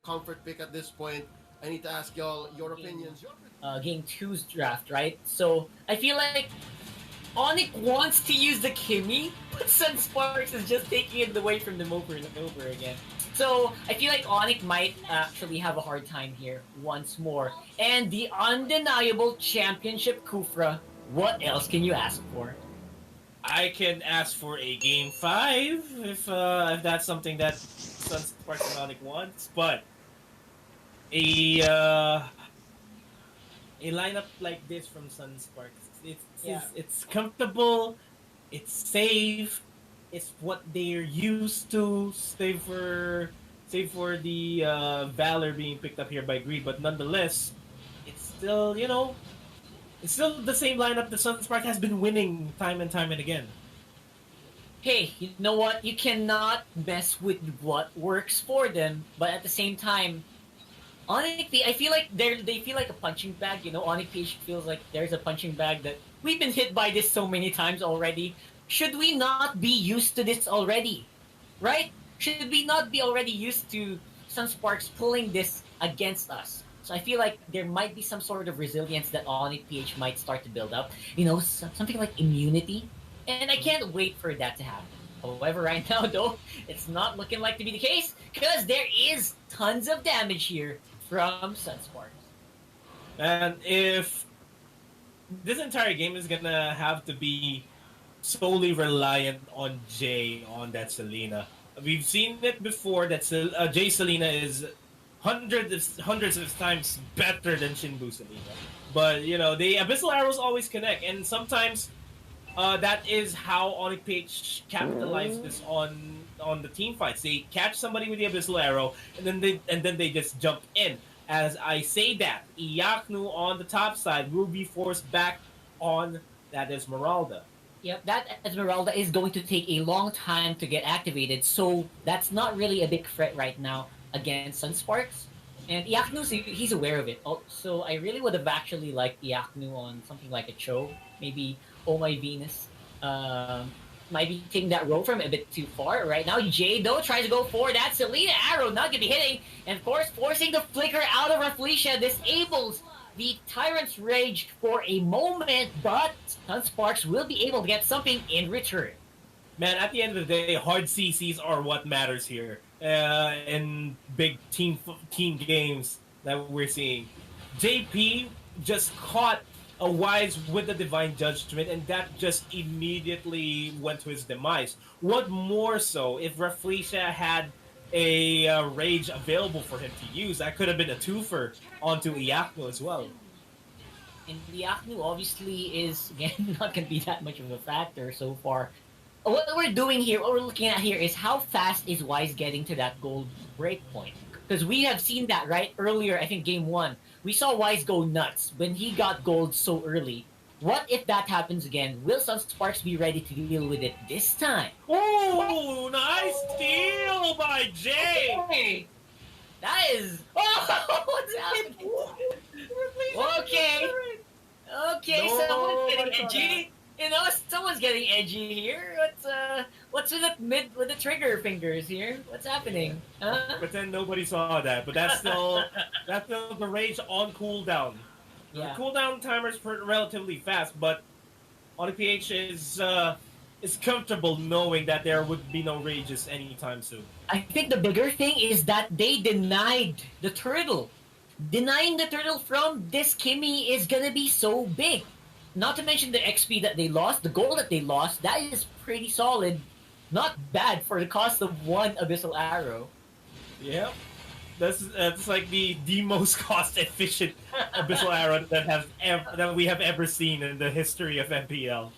comfort pick at this point. I need to ask y'all your opinions. Game two's draft, right? So I feel like ONIC wants to use the Kimmy, but SUNSPARKS is just taking it away from them over and over again. So I feel like ONIC might actually have a hard time here once more. And the undeniable championship Kufra, what else can you ask for? I can ask for a game five if that's something that Sunsparks and Onic wants, but a uh, a lineup like this from Sunsparks, Yeah. it's comfortable, it's safe, it's what they're used to, save for the Valor being picked up here by Greed, but nonetheless, it's still it's still the same lineup that Sunspark has been winning time and time and again. Hey, you know what? You cannot mess with what works for them, but at the same time, Honestly, I feel like they feel like a punching bag. You know, Onyx Peach feels like there's a punching bag that we've been hit by this so many times already. Should we not be used to this already? Right? Should we not be already used to Sunsparks pulling this against us? So I feel like there might be some sort of resilience that Onyx PH might start to build up. You know, something like immunity. And I can't wait for that to happen. However, right now, though, it's not looking like to be the case because there is tons of damage here from SUNSPARKS. And if this entire game is gonna have to be solely reliant on Jay on that Selena. We've seen it before that Jay Selena is hundreds of times better than Shinbu Selena. But the Abyssal arrows always connect, and sometimes that is how Onyx Page capitalizes on the team fights. They catch somebody with the Abyssal arrow, and then they just jump in. As I say that, Iyaknu on the top side will be forced back on that Esmeralda. Yep, that Esmeralda is going to take a long time to get activated, so that's not really a big threat right now against SUNSPARKS. And Iaknu, he's aware of it. So I really would have actually liked Iaknu on something like a Cho, maybe Oh My Venus. Might be taking that role from him a bit too far. Right now, Jay, though, tries to go for that Selena arrow, not going to be hitting. And of course, forcing the flicker out of Rafflesia disables the Tyrant's Rage for a moment, but SUNSPARKS will be able to get something in return. Man, at the end of the day, hard CCs are what matters here. In big team games that we're seeing, JP just caught a Wise with the Divine Judgment, and that just immediately went to his demise. What more so if Rafflesia had a Rage available for him to use? That could have been a twofer onto Iakno as well. And Iakno obviously is, again, not going to be that much of a factor so far. What we're doing here, what we're looking at here is how fast is Wise getting to that gold breakpoint. Because we have seen that, right? Earlier, I think game one, we saw Wise go nuts when he got gold so early. What if that happens again? Will SUNSPARKS be ready to deal with it this time? Oh, nice steal by Jay! Okay. That is... Oh, what's happening? Okay. Okay, No, someone's getting edgy. You know, someone's getting edgy here. What's with the trigger fingers here? What's happening? Huh? Pretend nobody saw that, but that's still the Rage on cooldown. Yeah. The cooldown timer's relatively fast, but ONIPH is comfortable knowing that there would be no rages anytime soon. I think the bigger thing is that they denied the turtle. Denying the turtle from this Kimmy is gonna be so big. Not to mention the XP that they lost, the gold that they lost, that is pretty solid. Not bad for the cost of one Abyssal Arrow. Yep. That's like the most cost efficient Abyssal Arrow that we have ever seen in the history of MPL.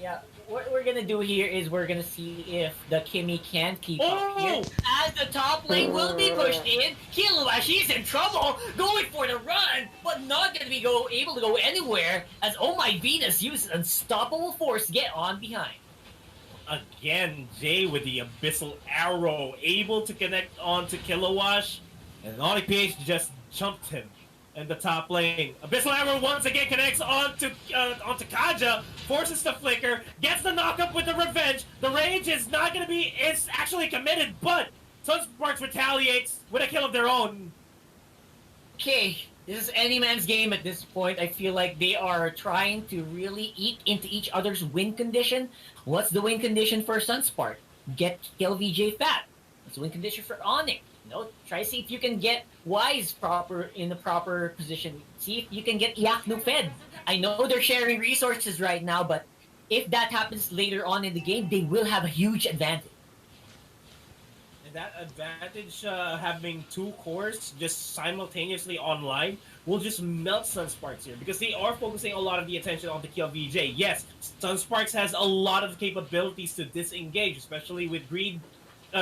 Yeah, what we're gonna do here is we're gonna see if the Kimmy can keep up here. As the top lane will be pushed in, Kiluashi's in trouble, going for the run, but not gonna be able to go anywhere as Oh My Venus uses Unstoppable Force to get on behind. Again, Jay with the Abyssal Arrow, able to connect onto Kilowash, and ONIPH just jumped him in the top lane. Abyssal Arrow once again connects onto Kaja, forces the flicker, gets the knockup with the revenge. The rage is actually committed, but SUNSPARKS retaliates with a kill of their own. Okay, this is any man's game at this point. I feel like they are trying to really eat into each other's win condition. What's the win condition for Sunspark? Get KLVJ fat. What's the win condition for ONIC? Try to see if you can get Wise in the proper position. See if you can get Yaknu fed. I know they're sharing resources right now, but if that happens later on in the game, they will have a huge advantage. And that advantage, having two cores just simultaneously online, will just melt SUNSPARKS here because they are focusing a lot of the attention on the KLVJ. Yes, SUNSPARKS has a lot of capabilities to disengage, especially with Greed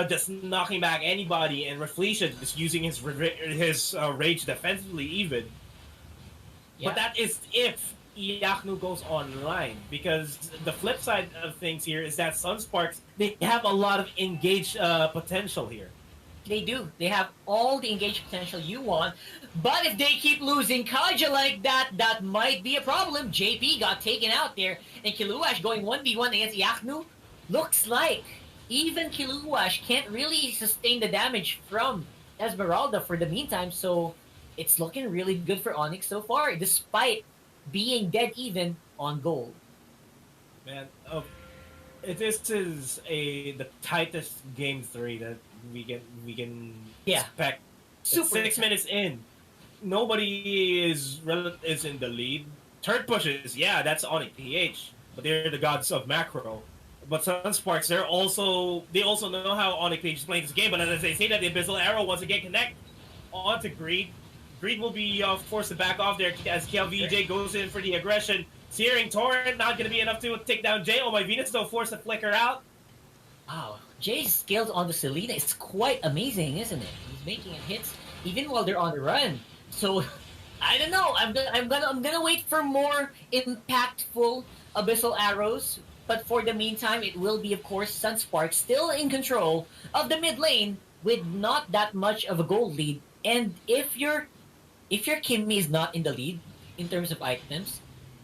just knocking back anybody, and Reflecia just using his rage defensively even. Yeah. But that is if Yaknu goes online, because the flip side of things here is that SUNSPARKS, they have a lot of engaged potential here. They do. They have all the engaged potential you want, but if they keep losing Kaja like that, that might be a problem. JP got taken out there, and Kiluash going 1v1 against Yaknu. Looks like even Kiluash can't really sustain the damage from Esmeralda for the meantime, so it's looking really good for ONIC so far, despite being dead even on gold. Man, this is the tightest game 3 that we can expect. Super 6 minutes in, nobody is in the lead. Turret pushes, yeah, that's ONIC.PH, but they're the gods of macro. But SUNSPARKS, they also know how ONIC.PH is playing this game. But as they say that, the Abyssal Arrow once again connect onto Greed. Greed will be forced to back off there as KLVJ goes in for the aggression. Searing Torrent, not going to be enough to take down Jay. Oh, my Venus, though, forced to flicker out. Wow, Jay's skills on the Selena is quite amazing, isn't it? He's making hits even while they're on the run. So, I don't know. I'm gonna wait for more impactful Abyssal Arrows. But for the meantime, it will be, of course, SUNSPARKS still in control of the mid lane with not that much of a gold lead. And if your Kimmy is not in the lead in terms of items,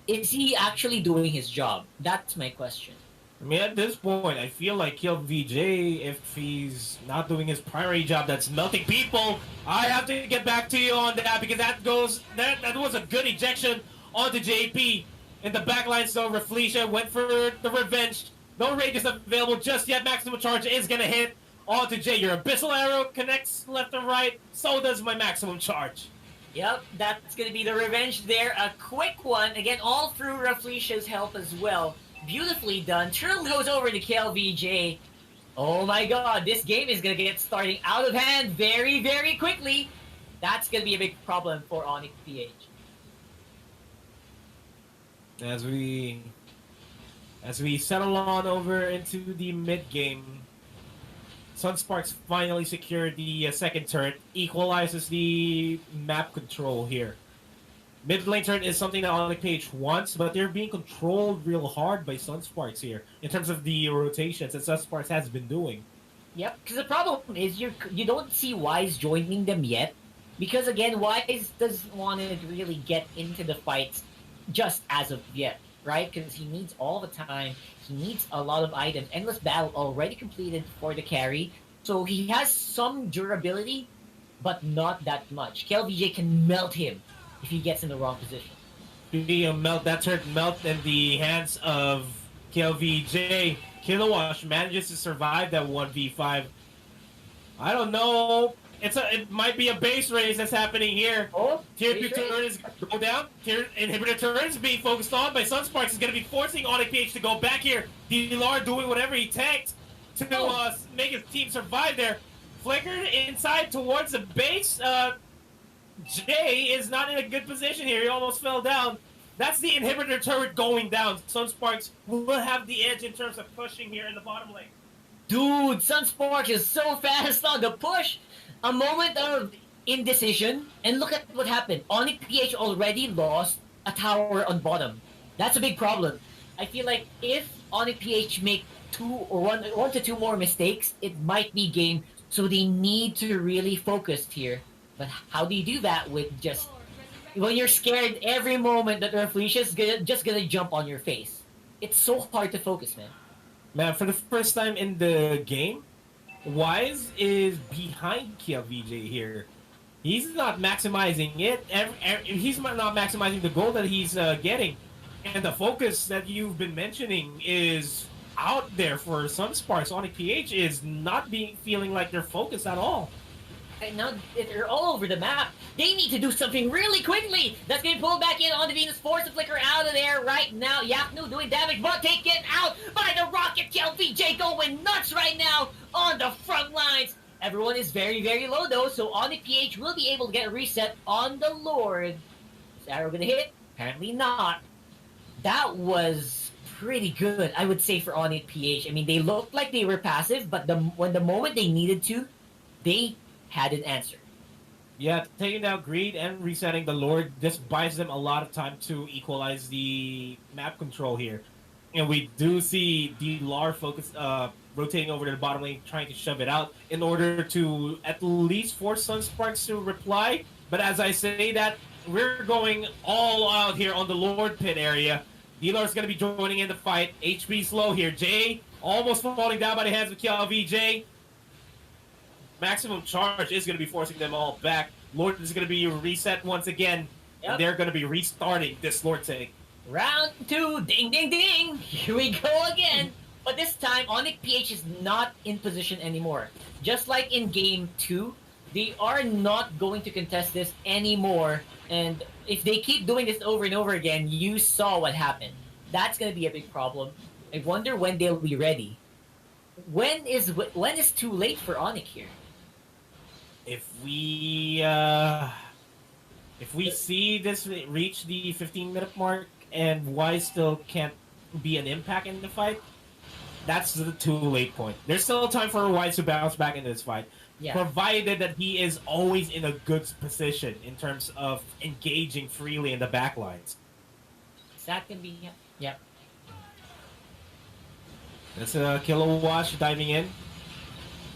is he actually doing his job? That's my question. I mean, at this point, I feel like KLVJ, if he's not doing his primary job, that's melting people. I have to get back to you on that because that was a good ejection onto JP. In the backline, so Reflecia went for the revenge. No rage is available just yet. Maximum charge is going to hit onto Jay. Your Abyssal Arrow connects left and right. So does my maximum charge. Yep, that's going to be the revenge there. A quick one. Again, all through Reflecia's help as well. Beautifully done. Trill goes over to KLVJ. Oh my god, this game is going to get starting out of hand very, very quickly. That's going to be a big problem for ONIC.PH. As we settle on over into the mid game, SUNSPARKS finally secured the second turret, equalizes the map control here. Mid lane turret is something that ONIC.PH wants, but they're being controlled real hard by SUNSPARKS here in terms of the rotations that SUNSPARKS has been doing. Yep, because the problem is you don't see Wise joining them yet, because again, Wise doesn't want to really get into the fights just as of yet, right? Because he needs all the time. He needs a lot of items. Endless Battle already completed for the carry. So he has some durability, but not that much. KLVJ can melt him if he gets in the wrong position. That turret melt in the hands of KLVJ. Kilowash manages to survive that 1v5. I don't know. It might be a base race that's happening here. Oh, Tier 2 turret is go down. Tier inhibitor turret is being focused on by SUNSPARKS. Is going to be forcing ONIC.PH to go back here. Dilar doing whatever he takes to make his team survive there. Flickered inside towards the base. Jay is not in a good position here. He almost fell down. That's the inhibitor turret going down. SUNSPARKS will have the edge in terms of pushing here in the bottom lane. Dude, SUNSPARKS is so fast on the push. A moment of indecision, and look at what happened. ONIC.PH already lost a tower on bottom. That's a big problem. I feel like if ONIC.PH make one to two more mistakes, it might be game. So they need to really focus here. But how do you do that with just when you're scared every moment that Reflecia's just gonna jump on your face? It's so hard to focus, man. Man, for the first time in the game, Wise is behind KLVJ here. He's not maximizing it. He's not maximizing the goal that he's getting. And the focus that you've been mentioning is out there for SUNSPARKS. ONIC PH is not feeling like they're focused at all. And now they're all over the map. They need to do something really quickly. That's going to pull back in on the Venus, force the flicker out of there right now. Yaknu doing damage, but taken out by the Rocket. KLVJ going nuts right now on the front lines. Everyone is very, very low though, so ONIC PH will be able to get a reset on the Lord. Is Arrow going to hit? Apparently not. That was pretty good, I would say, for ONIC PH. I mean, they looked like they were passive, but when the moment they needed to, they had an answer. Yeah, taking out Greed and resetting the Lord just buys them a lot of time to equalize the map control here. And we do see D-Lar focus, rotating over to the bottom lane, trying to shove it out in order to at least force SUNSPARKS to reply. But as I say that, we're going all out here on the Lord pit area. D-Lar's going to be joining in the fight. HP's low here. Jay almost falling down by the hands of KLVJ. Maximum charge is going to be forcing them all back. Lord is going to be reset once again. Yep. And they're going to be restarting this Lord take. Round 2, ding, ding, ding. Here we go again. But this time, ONIC PH is not in position anymore. Just like in Game 2, they are not going to contest this anymore. And if they keep doing this over and over again, you saw what happened. That's going to be a big problem. I wonder when they'll be ready. When is too late for ONIC here? If we see this reach the 15-minute mark and Wise still can't be an impact in the fight, that's the too late point. There's still time for Wise to bounce back into this fight, provided that he is always in a good position in terms of engaging freely in the backlines. That can be, yeah. That's a Kilowatt diving in.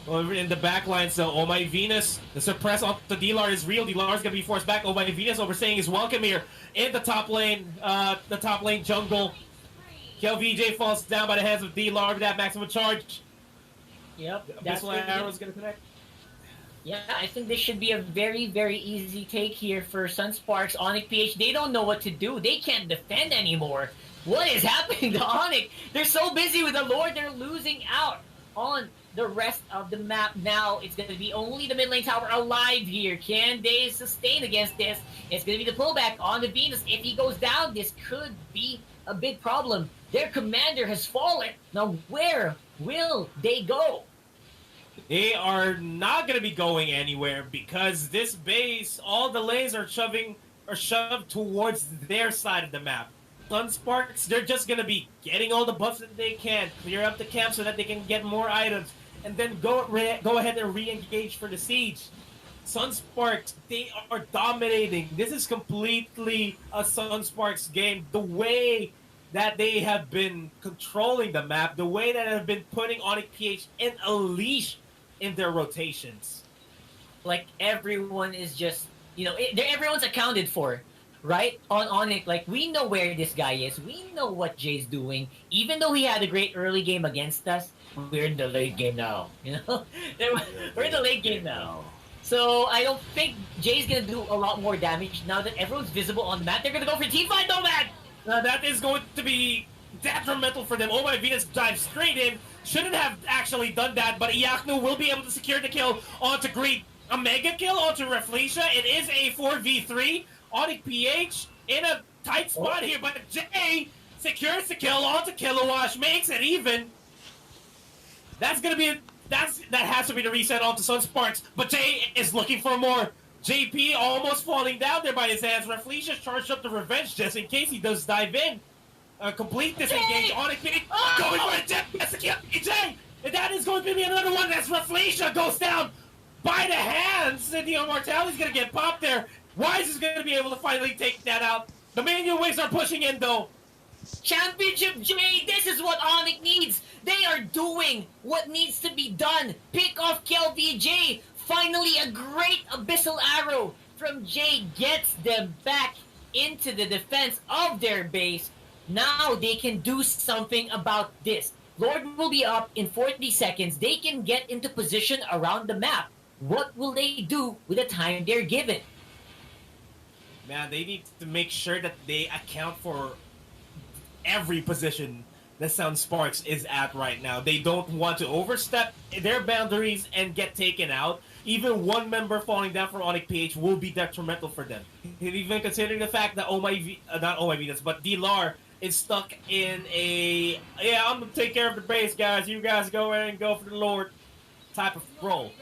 Over in the backline, so Oh My Venus, the suppress off the D-Lar is real. D-Lar's gonna be forced back. Oh My Venus overstaying his welcome here in the top lane jungle. KLVJ falls down by the hands of D-Lar with that maximum charge. Yep. Abyssal Arrow's gonna connect. Yeah, I think this should be a very, very easy take here for SUNSPARKS. ONIC PH, they don't know what to do. They can't defend anymore. What is happening to ONIC? They're so busy with the Lord, they're losing out on the rest of the map. Now it's going to be only the mid lane tower alive here. Can they sustain against this? It's going to be the pullback on the Venus. If he goes down, this could be a big problem. Their commander has fallen. Now where will they go? They are not going to be going anywhere because this base, all the lanes are shoved towards their side of the map. SUNSPARKS, they're just going to be getting all the buffs that they can, clear up the camp so that they can get more items, and then go ahead and re-engage for the siege. SUNSPARKS, they are dominating. This is completely a SUNSPARKS game. The way that they have been controlling the map, the way that they have been putting ONIC PH in a leash in their rotations. Like, everyone is just, everyone's accounted for. Right? On ONIC, like, we know where this guy is. We know what Jay's doing. Even though he had a great early game against us, we're in the late game now. We're in the late game now. So I don't think Jay's going to do a lot more damage now that everyone's visible on the map. They're going to go for team fight nomad! That is going to be detrimental for them. Oh My Venus dives straight in. Shouldn't have actually done that, but Iaknu will be able to secure the kill onto Greed. A mega kill onto Reflecia. It is a 4v3. ONIC PH in a tight spot here, but Jay secures the kill onto Kilowatt, makes it even. That has to be the reset onto SUNSPARKS, but Jay is looking for more. JP almost falling down there by his hands. Reflecia charged up the revenge just in case he does dive in. Complete disengage. ONIC PH going for a jet. That's the kill. Jay, and that is going to be another one. That's Reflecia goes down by the hands, and Immortality's going to get popped there. Wise is going to be able to finally take that out. The manual waves are pushing in, though. Championship Jay, this is what ONIC needs. They are doing what needs to be done. Pick off KLVJ. Finally, a great Abyssal Arrow from Jay gets them back into the defense of their base. Now they can do something about this. Lord will be up in 40 seconds. They can get into position around the map. What will they do with the time they're given? Man, they need to make sure that they account for every position that SUNSPARKS is at right now. They don't want to overstep their boundaries and get taken out. Even one member falling down from ONIC will be detrimental for them. Even considering the fact that not Venus, but D-Lar is stuck in a, yeah, I'm going to take care of the base, guys. You guys go in and go for the Lord type of role.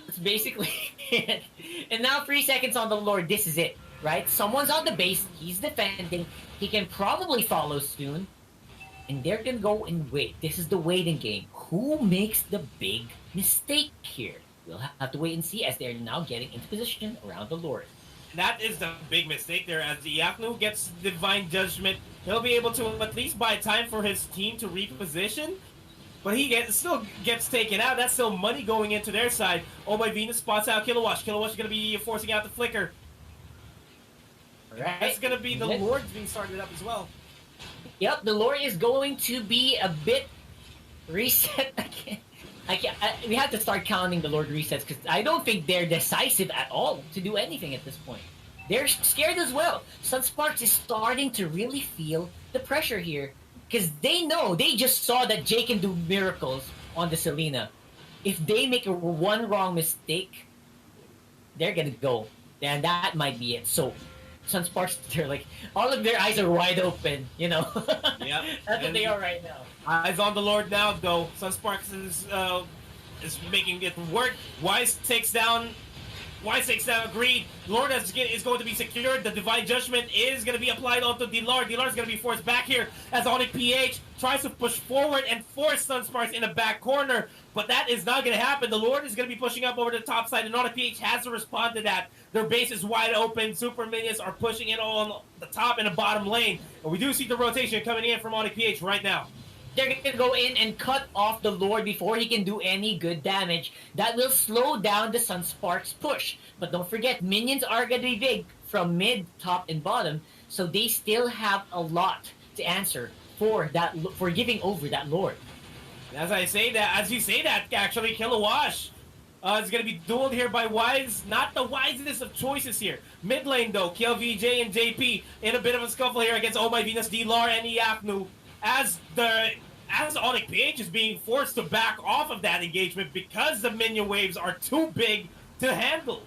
That's basically it. And now 3 seconds on the Lord. This is it, right? Someone's on the base. He's defending. He can probably follow soon. And they're going to go and wait. This is the waiting game. Who makes the big mistake here? We'll have to wait and see as they're now getting into position around the Lord. That is the big mistake there. As Yaknu gets Divine Judgment, he'll be able to at least buy time for his team to reposition. But he still gets taken out. That's still money going into their side. Oh, my Venus spots out Kilowatt. Kilowatt's going to be forcing out the flicker. Right. That's going to be the Lords being started up as well. Yep, the Lord is going to be a bit reset again. We have to start counting the Lord resets because I don't think they're decisive at all to do anything at this point. They're scared as well. SUNSPARKS is starting to really feel the pressure here because they know, they just saw that Jay can do miracles on the Selena. If they make one wrong mistake, they're gonna go. And that might be it. So SUNSPARKS, they're like, all of their eyes are wide open, you know? Yep. That's what they are right now. Eyes on the Lord now, though. SUNSPARKS is making it work. Wise takes down Greed. Lord is going to be secured. The Divine Judgment is going to be applied onto D-Lard. D-Lard is going to be forced back here as ONIC tries to push forward and force SUNSPARKS in the back corner. But that is not going to happen. The Lord is going to be pushing up over the top side, and ONIC has to respond to that. Their base is wide open. Super Minions are pushing it on the top and the bottom lane. And we do see the rotation coming in from ONIC right now. They're going to go in and cut off the Lord before he can do any good damage. That will slow down the SUNSPARKS push. But don't forget, minions are going to be big from mid, top, and bottom. So they still have a lot to answer for giving over that Lord. As you say that, actually, Kilowatt is going to be dueled here by Wise. Not the wisest of choices here. Mid lane, though, KLVJ and JP in a bit of a scuffle here against Oh My Venus, D-Lar, and Iaknu. As ONIC is being forced to back off of that engagement because the minion waves are too big to handle.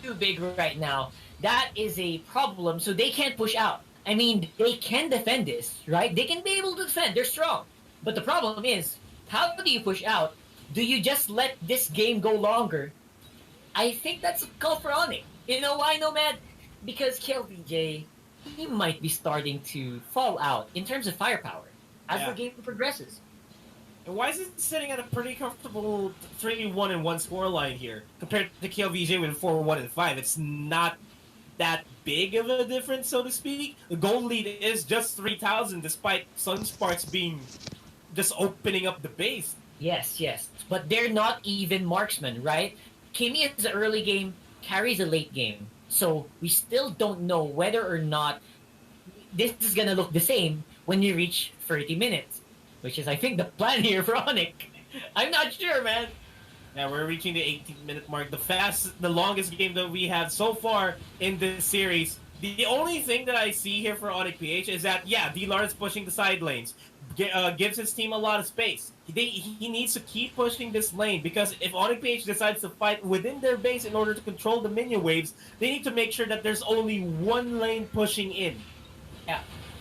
Too big right now. That is a problem, so they can't push out. I mean, they can defend this, right? They can be able to defend. They're strong. But the problem is, how do you push out? Do you just let this game go longer? I think that's a call for ONIC. You know why, Nomad? Because KLVJ, he might be starting to fall out in terms of firepower as the game progresses. And Wise is sitting at a pretty comfortable 3-1-1 scoreline here compared to KLVJ with 4-1-5. It's not that big of a difference, so to speak. The goal lead is just 3,000 despite SUNSPARKS being just opening up the base. Yes. But they're not even marksmen, right? Kimi is an early game, Carrie's a late game. So we still don't know whether or not this is going to look the same when you reach 30 minutes. Which is, I think, the plan here for ONIC. I'm not sure, man. Yeah, we're reaching the 18-minute mark. The longest game that we have so far in this series. The only thing that I see here for ONIC is that, D-Lar is pushing the side lanes. Gives his team a lot of space. He needs to keep pushing this lane because if ONIC decides to fight within their base in order to control the minion waves, they need to make sure that there's only one lane pushing in. Yeah,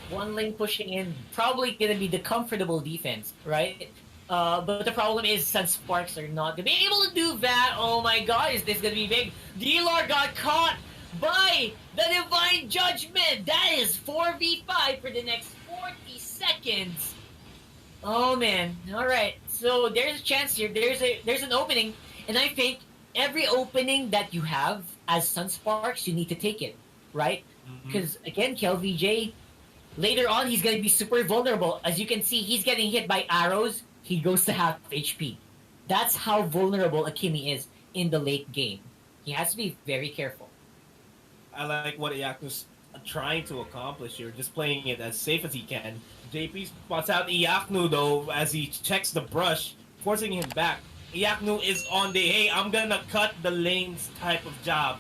one lane pushing in, probably going to be the comfortable defense, right? But the problem is SUNSPARKS are not going to be able to do that. Oh my god, is this going to be big? D-Lar got caught by the Divine Judgment. That is 4v5 for the next 40 seconds. Oh man, alright. So there's a chance here. There's an opening, and I think every opening that you have as SUNSPARKS, you need to take it, right? Because again, KLVJ, later on, he's going to be super vulnerable. As you can see, he's getting hit by arrows. He goes to half HP. That's how vulnerable Akimi is in the late game. He has to be very careful. I like what Iaku's trying to accomplish here, just playing it as safe as he can. JP spots out Iaknu though as he checks the brush, forcing him back. Iaknu is on the hey, I'm gonna cut the lanes type of job.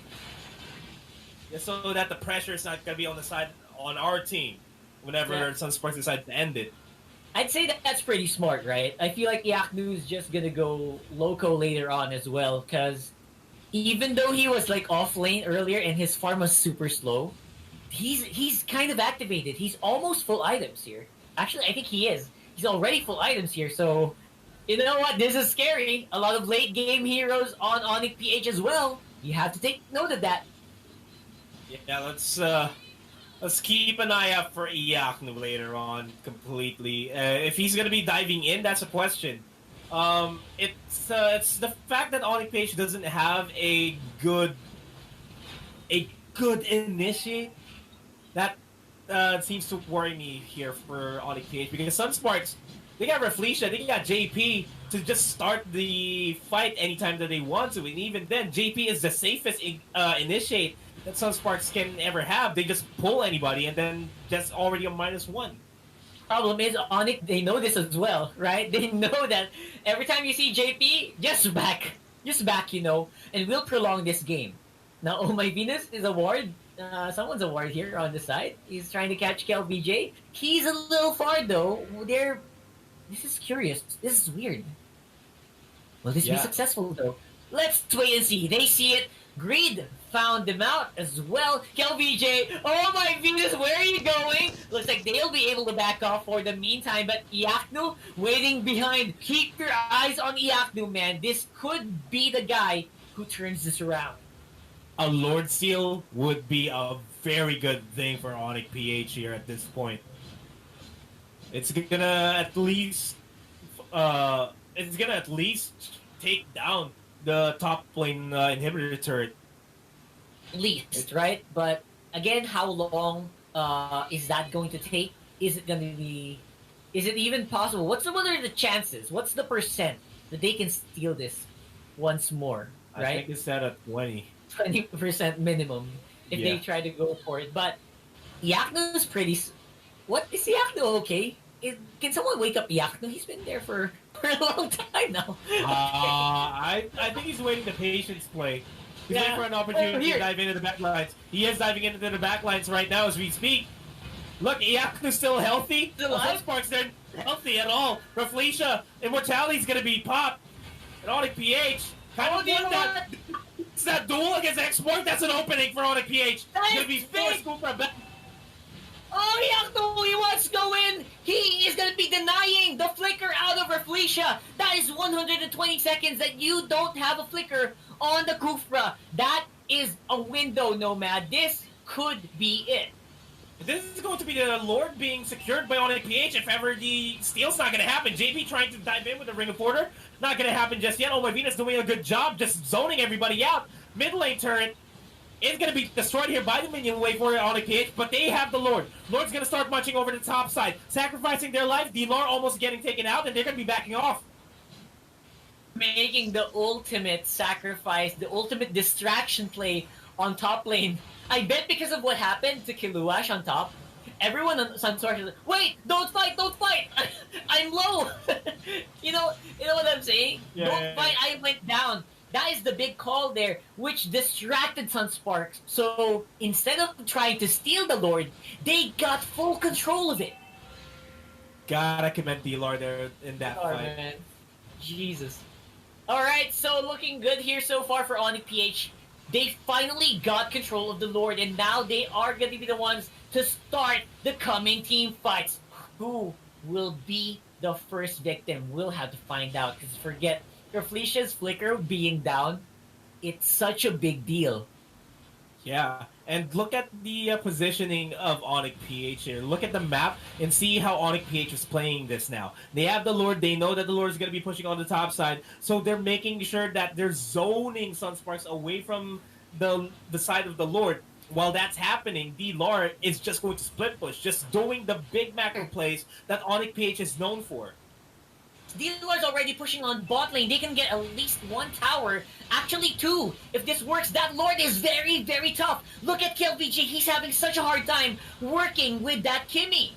Just so that the pressure is not gonna be on the side on our team whenever SUNSPARKS decide to end it. I'd say that's pretty smart, right? I feel like Iaknu is just gonna go loco later on as well, because even though he was like off lane earlier and his farm was super slow, he's kind of activated. He's almost full items here. Actually, I think he is. He's already full items here, so you know what? This is scary. A lot of late game heroes on ONIC PH as well. You have to take note of that. Yeah, let's keep an eye out for Iaknu later on completely. If he's gonna be diving in, that's a question. It's the fact that ONIC PH doesn't have a good initiate that seems to worry me here for ONIC PH, because SUNSPARKS, they got Reflecia, they got JP to just start the fight anytime that they want to, and even then, JP is the safest initiate that SUNSPARKS can ever have. They just pull anybody, and then that's already a -1. Problem is, ONIC, they know this as well, right? They know that every time you see JP, just back, you know, and we'll prolong this game. Now, oh my Venus is a ward. Someone's a ward here on the side. He's trying to catch KLBJ. He's a little far though. This is curious. This is weird. Will this be successful though? Let's wait and see. They see it. Greed found them out as well. KLBJ, oh my Venus, where are you going? Looks like they'll be able to back off for the meantime, but Iaknu waiting behind. Keep your eyes on Iaknu, man. This could be the guy who turns this around. A Lord Seal would be a very good thing for ONIC PH here at this point. It's gonna at least take down the top lane inhibitor turret. At least, right? But again, how long is that going to take? Is it even possible? What are the chances? What's the percent that they can steal this once more? Right? I think it's set at 20% minimum if they try to go for it. But Iaknu's pretty. What is Iaknu okay? Can someone wake up Iaknu? He's been there for a long time now. I think he's waiting the patience play. He's waiting for an opportunity to dive into the back lines. He is diving into the back lines right now as we speak. Look, Iaknu's still healthy. SUNSPARKS, they're healthy at all. Reflecia, Immortality's gonna be popped. And ONIC PH, kind of want that. It's that duel against Export. That's an opening for ONIC PH. He's gonna be forced to go back. Oh, Iaknu, he wants to go in. He is going to be denying the flicker out of Reflecia. That is 120 seconds that you don't have a flicker on the Kufra. That is a window, Nomad. This could be it. This is going to be the Lord being secured by ONIC PH if ever the steal's not going to happen. JP trying to dive in with the Ring of Order. Not going to happen just yet. Oh, my Venus doing a good job just zoning everybody out. Mid lane turret is going to be destroyed here by the minion wave for ONIC PH, but they have the Lord. Lord's going to start munching over the top side, sacrificing their life. D-Lord almost getting taken out, and they're going to be backing off. Making the ultimate sacrifice, the ultimate distraction play on top lane. I bet because of what happened to Kiluash on top, everyone on SUNSPARKS is like, wait, don't fight! I'm low! you know what I'm saying? Don't fight, I went down. That is the big call there, which distracted SUNSPARKS. So instead of trying to steal the Lord, they got full control of it. Gotta commend D-Lord there in that fight. Man. Jesus. Alright, so looking good here so far for ONIC PH. They finally got control of the Lord, and now they are going to be the ones to start the coming team fights. Who will be the first victim? We'll have to find out, because forget Reflecia's flicker being down, it's such a big deal. Yeah, and look at the positioning of ONIC PH here. Look at the map and see how ONIC PH is playing this now. They have the Lord. They know that the Lord is going to be pushing on the top side, so they're making sure that they're zoning SUNSPARKS away from the side of the Lord. While that's happening, the Lord is just going to split push, just doing the big macro plays that ONIC PH is known for. D-Lord's already pushing on bot lane. They can get at least one tower. Actually, two. If this works, that Lord is very, very tough. Look at KLBJ. He's having such a hard time working with that Kimmy.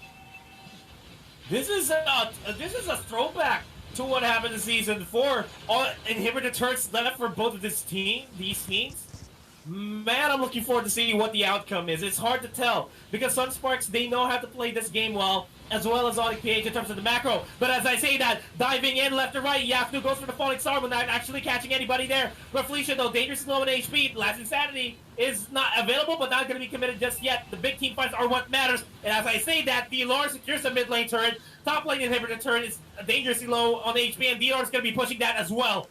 This is a throwback to what happened in season 4. All inhibitor turrets left for both of these teams. Man, I'm looking forward to seeing what the outcome is. It's hard to tell because SUNSPARKS, they know how to play this game well, as well as ONIC in terms of the macro. But as I say that, diving in left to right, Yafnu goes for the falling star without actually catching anybody there. But Felicia, though, dangerous low in HP. Last Insanity is not available, but not going to be committed just yet. The big team fights are what matters. And as I say that, DLR secures the mid lane turret. Top lane inhibitor turret is dangerously low on HP, and DLR is going to be pushing that as well.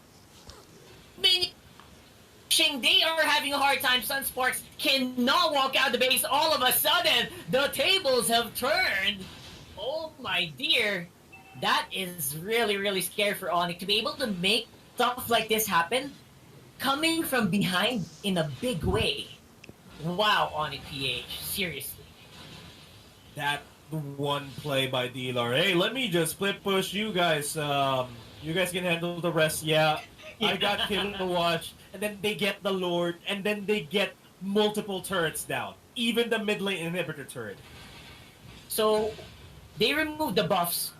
They are having a hard time. SUNSPARKS cannot walk out of the base. All of a sudden, the tables have turned. Oh my dear. That is really, really scary for ONIC to be able to make stuff like this happen coming from behind in a big way. Wow, ONIC PH. Seriously. That one play by DLR. Hey, let me just split push you guys. You guys can handle the rest. Yeah, I got Kill to watch. And then they get the Lord, and then they get multiple turrets down. Even the mid lane inhibitor turret. So, they removed the buffs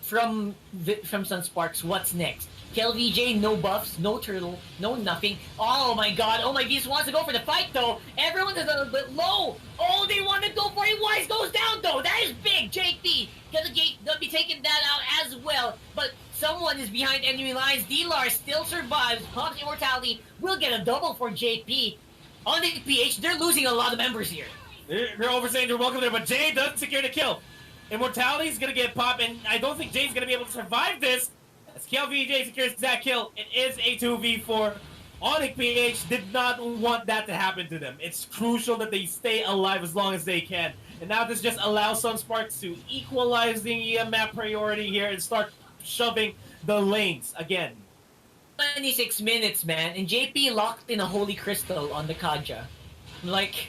from SUNSPARKS. What's next? KLVJ, no buffs, no turtle, no nothing. Oh my god, oh my Venus wants to go for the fight though. Everyone is a little bit low. Oh, they want to go for it. Wise goes down though. That is big. JP, gonna be taking that out as well. But someone is behind enemy lines. DLR still survives. Pops Immortality will get a double for JP. On the PH, they're losing a lot of members here. They're overstaying their welcome there, but Jay does secure the kill. Immortality is going to get popped, and I don't think Jay's going to be able to survive this. As KLVJ secures that kill, it is a 2v4. ONIC PH did not want that to happen to them. It's crucial that they stay alive as long as they can. And now this just allows SUNSPARKS to equalize the map priority here and start shoving the lanes again. 26 minutes, man, and JP locked in a Holy Crystal on the Kaja. Like,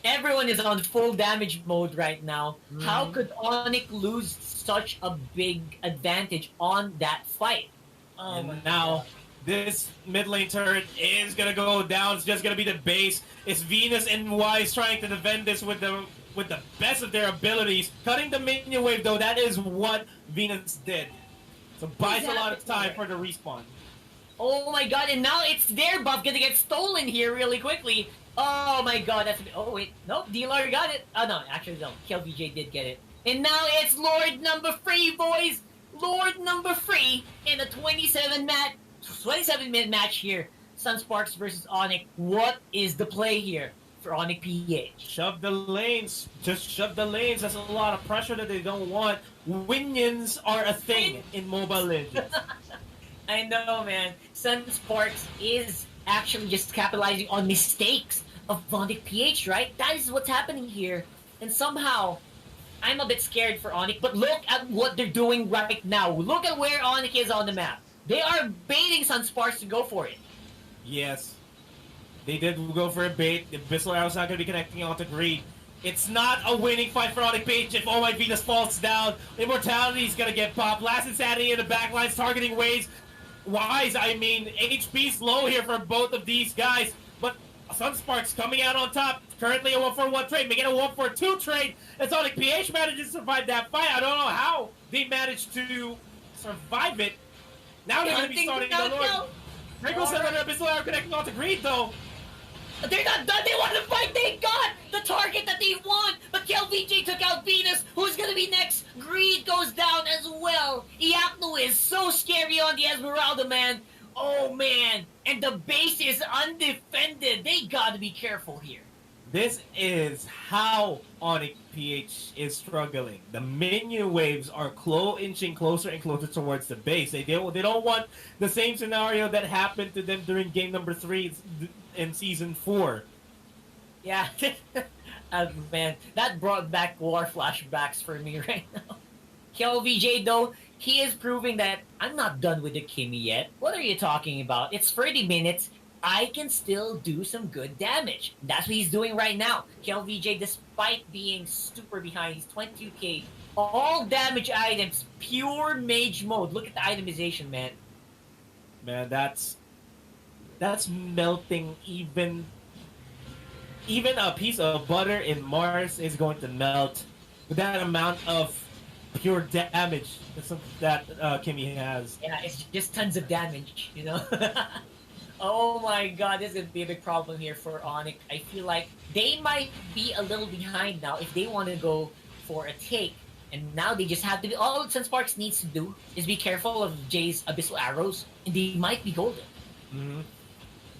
everyone is on full damage mode right now. How could ONIC lose such a big advantage on that fight? And now, this mid lane turret is going to go down. It's just going to be the base. It's Venus and Wise trying to defend this with the best of their abilities. Cutting the minion wave, though, that is what Venus did. So buys a lot of time for the respawn. Oh my god, and now it's their buff gonna get stolen here really quickly. Oh my god, that's... Oh wait, nope, DLR got it. Oh no, actually no, KLVJ did get it. And now it's Lord number 3, boys! Lord number 3 in a 27-minute match here. SUNSPARKS versus ONIC. What is the play here for ONIC PH? Shove the lanes. Just shove the lanes. That's a lot of pressure that they don't want. Winions are a thing in MobileLegends. I know, man. SUNSPARKS is actually just capitalizing on mistakes of ONIC PH, right? That is what's happening here. And somehow, I'm a bit scared for ONIC, but look at what they're doing right now. Look at where ONIC is on the map. They are baiting SUNSPARKS to go for it. Yes. They did go for a bait. The Bissell Arrow's not going to be connecting onto Greed. It's not a winning fight for ONIC PH if Oh My Venus falls down. Immortality's going to get popped. Last Insanity in the backlines targeting Waves. Wise, I mean, HP's low here for both of these guys, but SUNSPARKS coming out on top. Currently a 1-for-1 trade, making a 1-for-2 trade. As ONIC PH manages to survive that fight. I don't know how they managed to survive it. Now they're going to be starting the Lord. Wrinkles and Abyssal are connecting onto Greed, though. They're not done. They want to fight. They got the target that they want. But KLVJ took out Venus. Who's going to be next? Greed goes down as well. Iapno is so scary on the Esmeralda, man. Oh, man. And the base is undefended. They got to be careful here. This is how ONIC PH is struggling. The minion waves are inching closer and closer towards the base. They don't want the same scenario that happened to them during game number 3 in season 4. Yeah. Man, that brought back war flashbacks for me right now. KLVJ, though, he is proving that I'm not done with the Kimmy yet. What are you talking about? It's 30 minutes. I can still do some good damage. That's what he's doing right now. KLVJ, despite being super behind, he's 22k. All damage items, pure mage mode. Look at the itemization, man. Man, that's melting. Even a piece of butter in Mars is going to melt with that amount of pure damage that Kimmy has. Yeah, it's just tons of damage, you know? Oh my god, this is gonna be a big problem here for ONIC. I feel like they might be a little behind now if they want to go for a take. And now they just have to be. All SUNSPARKS needs to do is be careful of Jay's Abyssal Arrows, and they might be golden. Mm-hmm.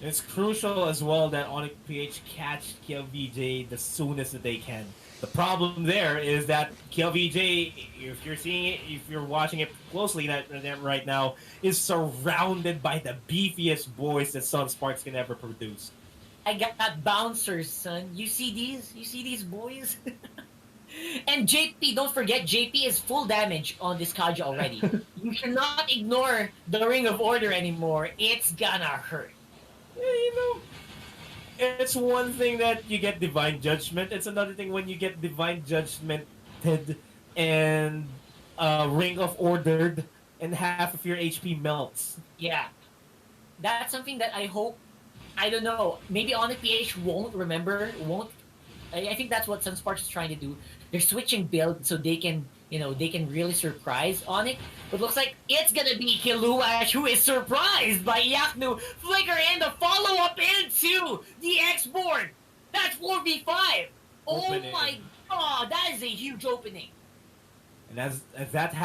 It's crucial as well that ONIC PH catch KLVJ the soonest that they can. The problem there is that KLVJ, if you're seeing it, if you're watching it closely right now, is surrounded by the beefiest boys that SUNSPARKS can ever produce. I got bouncers, son. You see these? You see these boys? And JP, don't forget, JP is full damage on this Kaja already. You cannot ignore the Ring of Order anymore. It's gonna hurt. Yeah, you know, it's one thing that you get Divine Judgment. It's another thing when you get Divine Judgmented and Ring of Ordered and half of your HP melts. Yeah. That's something that I hope, I don't know, maybe ONIC PH won't remember, I think that's what SUNSPARKS is trying to do. They're switching builds so they can, you know, they can really surprise ONIC. But looks like it's gonna be Kiluash who is surprised by Yaknu. Flicker and the follow-up into the X-board. That's 4v5. Oh my god, that is a huge opening. And as that's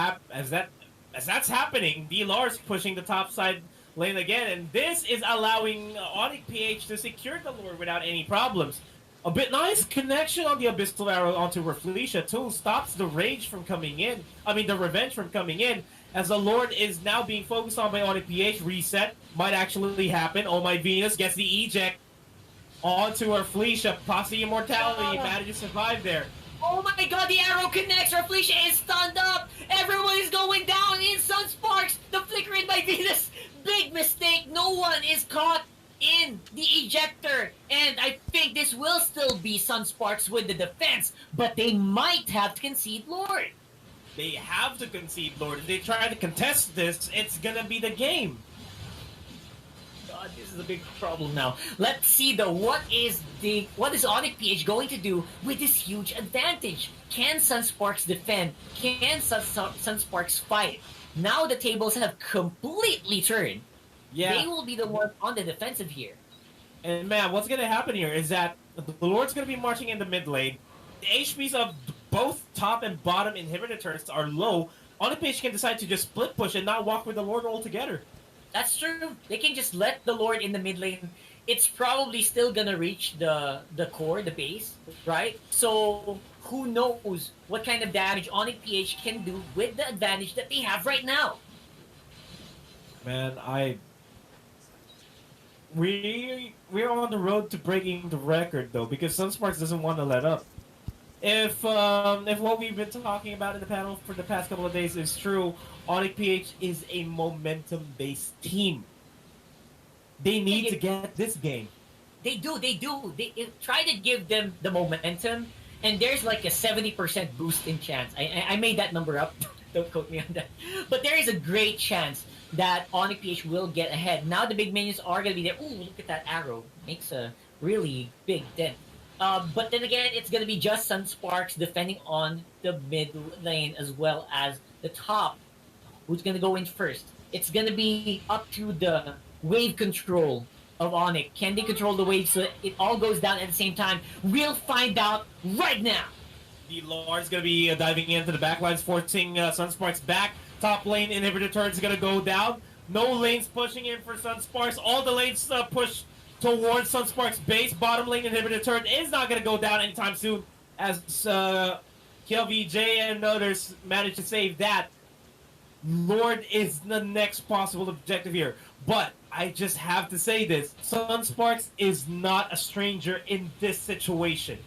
happening, D-Lars pushing the top side lane again, and this is allowing ONIC PH to secure the Lord without any problems. A bit nice connection on the Abyssal Arrow onto Reflecia too, stops the rage from coming in. I mean, the revenge from coming in, as the Lord is now being focused on by ONIC PH. Reset might actually happen. Oh my Venus gets the eject onto Reflecia. Posse Immortality manages to survive there. Oh my god, the arrow connects. Reflecia is stunned up. Everyone is going down in SUNSPARKS. The flicker in by Venus. Big mistake. No one is caught in the ejector, and I think this will still be SUNSPARKS with the defense, but they might have to concede Lord. They have to concede Lord. If they try to contest this, it's gonna be the game. God, this is a big problem now. Let's see though, what is ONIC PH going to do with this huge advantage? Can SUNSPARKS defend? Can SUNSPARKS fight? Now the tables have completely turned. Yeah. They will be the ones on the defensive here. And man, what's gonna happen here is that the Lord's gonna be marching in the mid lane. The HPs of both top and bottom inhibitor turrets are low. ONIC PH can decide to just split push and not walk with the Lord altogether. That's true. They can just let the Lord in the mid lane. It's probably still gonna reach the core, the base, right? So who knows what kind of damage ONIC PH can do with the advantage that they have right now. Man, we're on the road to breaking the record though, because SUNSPARKS doesn't want to let up. If what we've been talking about in the panel for the past couple of days is true, ONIC PH is a momentum-based team. They need to get this game. They do. They try to give them the momentum, and there's like a 70% boost in chance. I made that number up. Don't quote me on that. But there is a great chance that ONIC PH will get ahead. Now the big minions are going to be there. Ooh, look at that arrow. Makes a really big dent. But then again, it's going to be just SUNSPARKS defending on the mid lane as well as the top. Who's going to go in first? It's going to be up to the wave control of ONIC. Can they control the wave so that it all goes down at the same time? We'll find out right now. The Lord's going to be diving into the backlines, forcing SUNSPARKS back. Top lane inhibitor turret is going to go down. No lanes pushing in for SUNSPARKS. All the lanes push towards SUNSPARKS base. Bottom lane inhibitor turret is not going to go down anytime soon, as KLVJ and others manage to save that. Lord is the next possible objective here. But I just have to say this. SUNSPARKS is not a stranger in this situation.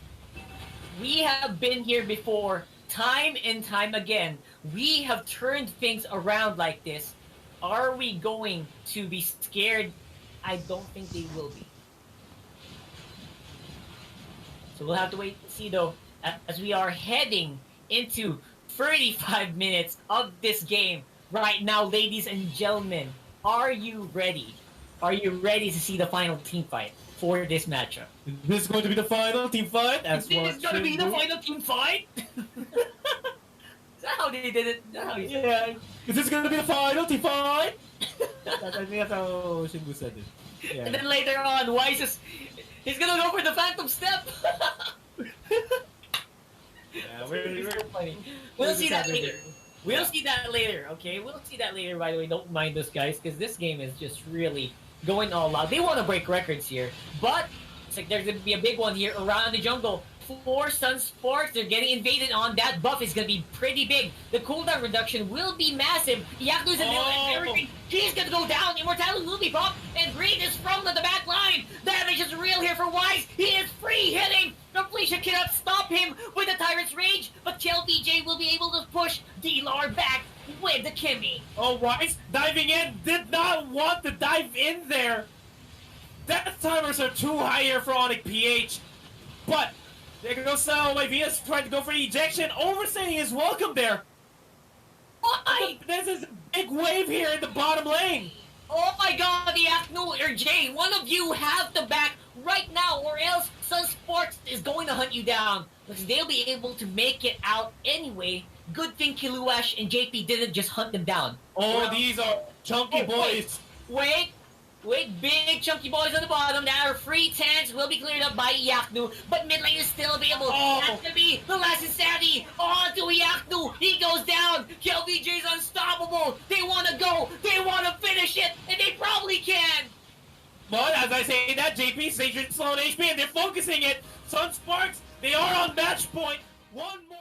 We have been here before, time and time again. We have turned things around like this. Are we going to be scared? I don't think they will be. So we'll have to wait and see though, as we are heading into 35 minutes of this game right now, ladies and gentlemen. Are you ready? Are you ready to see the final team fight for this matchup? This is going to be the final team fight. Is this going to be the final team fight? that how they did it? Is that how he said it? Yeah. Is this gonna be the final T5? I think that's how Shingu said it. Yeah. And then later on, Wise is he's gonna go for the Phantom Step. Yeah, It's so funny. We'll see that later. We'll see that later, okay? We'll see that later, by the way. Don't mind us, guys, because this game is just really going all out. They want to break records here, but it's like there's going to be a big one here around the jungle. For SUNSPARKS, they're getting invaded on. That buff is going to be pretty big. The cooldown reduction will be massive. Yaku's in the middle and everything. He's going to go down. Immortality will be popped. And Green is from the back line. Damage is real here for Wise. He is free hitting. Felicia cannot stop him with the Tyrant's Rage. But KLBJ will be able to push D-Lar back with the Kimmy. Oh, Wise diving in, did not want to dive in there. Death timers are too high here for ONIC PH. But there goes Vias trying to go for ejection. Overstaying is welcome there. Why? This is a big wave here in the bottom lane. Oh my god, the Aknu or Jay, one of you have to back right now or else SUNSPARKS is going to hunt you down. Because they'll be able to make it out anyway. Good thing Kiluash and JP didn't just hunt them down. Oh, Well, these are chunky boys. Wait, big chunky boys on the bottom. That are free tanks will be cleared up by Yaknu, but mid lane is still available. Oh. That's gonna be the last insanity. On to Yaknu. He goes down. KLVJ's unstoppable. They wanna go. They wanna finish it, and they probably can. But as I say that, JP stays slow on HP and they're focusing it. SUNSPARKS, they are on match point. One more.